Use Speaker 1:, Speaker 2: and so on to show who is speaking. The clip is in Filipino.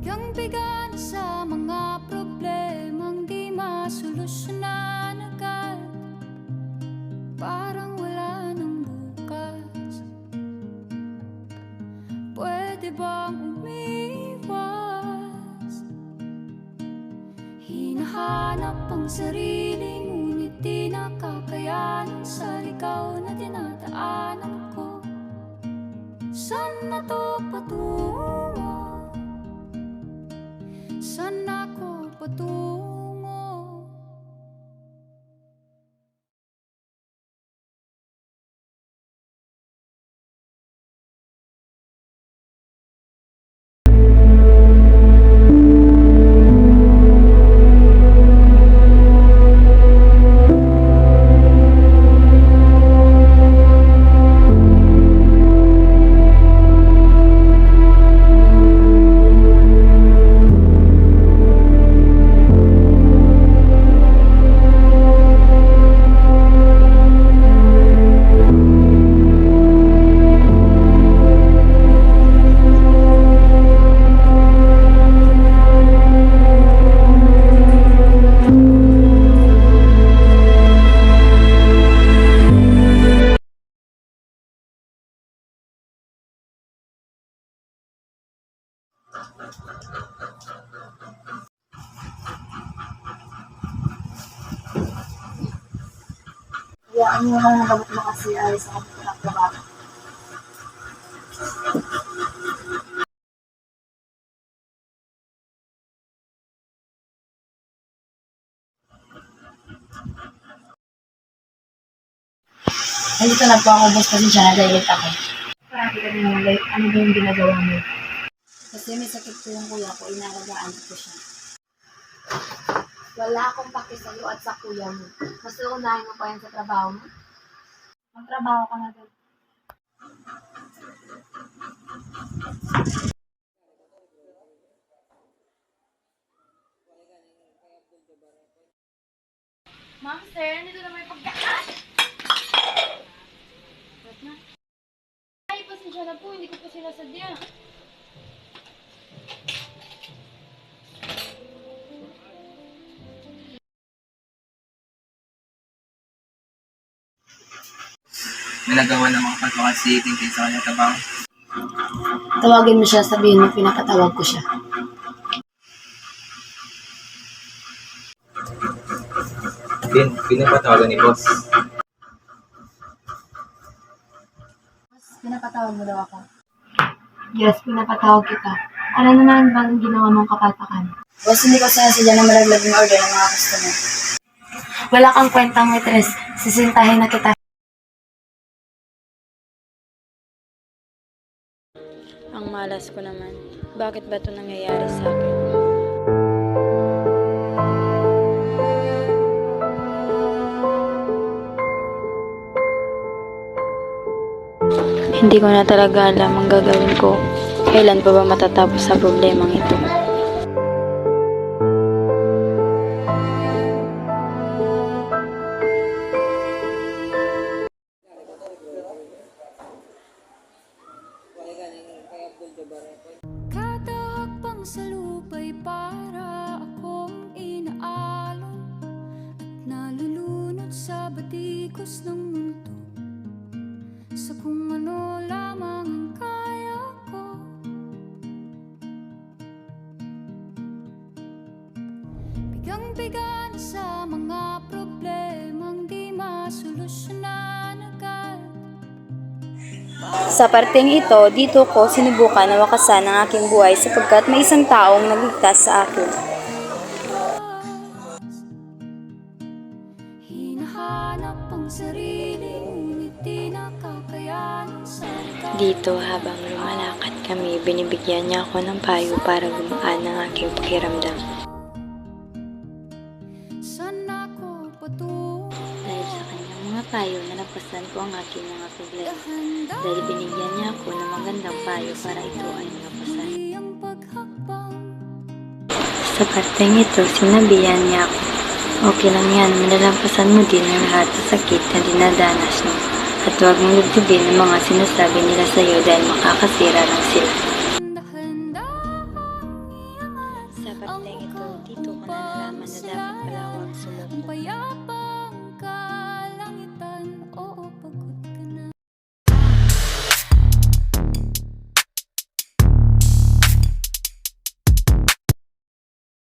Speaker 1: Bigang-bigan sa mga problemang di masolusyonan agad. Parang wala nang bukas. Pwede bang umiwas? Hinahanap ang sarili, ngunit di nakakayanan sa ligaw na dinadaanan ko. Saan na to patungo? Saan ako patungo?
Speaker 2: Hayaan mo lang nagamot mo kasi ay sa kampunan ng trabaho. Nandito na po ako, boss, kasi siya nag-late ako. Parati ka din naman late. Ano ba yung ginagawa mo? Kasi may sakit po yung kuya ko, inalagaan ko siya. Wala akong paki sa'yo at sa kuya mo. Mas uunahin mo pa yan sa trabaho mo? Magtrabaho ka na doon. Ma'am, sir, nandito na may pagkakas. Ba't na? Ay, pasensya na po. Hindi ko po sinasadya.
Speaker 3: May nagawa ng mga pagkakasiting kayo sa kanya trabaho.
Speaker 2: Tawagin mo siya, sabihin mo, pinapatawag ko siya.
Speaker 3: Pinapatawagan ni boss.
Speaker 2: Boss, pinapatawag mo daw ako. Yes, pinapatawag kita. Ano na naman ba ang ginawa mong kapatakan? Boss, hindi ko sinasadya na malaglag yung order ng mga customer. Wala kang kwentang waitress. Sisintahin na kita.
Speaker 4: Ang malas ko naman. Bakit ba ito nangyayari sa akin? Hindi ko na talaga alam ang gagawin ko. Kailan pa ba matatapos sa problemang ito?
Speaker 1: Kada hakbang sa lupa'y para akong inaalon at nalulunod sa batikos ng mundo, sa kung ano lamang ang kaya ko. Bigang-bigan sa mga problemang di masolusyonan agad.
Speaker 4: Sa parteng ito, dito ko sinubukan na wakasan ang aking buhay sapagkat may isang taong nagligtas sa akin.
Speaker 1: Hinahanap ang sarili, ngunit di nakakayanan sa ligaw.
Speaker 4: Dito habang lumalakad kami, binibigyan niya ako ng payo para gumaan ang aking pakiramdam.
Speaker 1: Saan ako patungo?
Speaker 4: Dahil sa kanyang mga payo, nalampasan ko ang aking mga problema. Dahil binigyan niya ako ng magandang payo para ito ay malampasan.
Speaker 1: Muli ang paghakbang.
Speaker 4: Sa parteng ito, sinabihan niya ako, okay lang yan, malalampasan mo din ang lahat ng sakit na dinadanas mo. At huwag mong lugtubin ang mga sinasabi nila sa iyo dahil makakasira lang sila.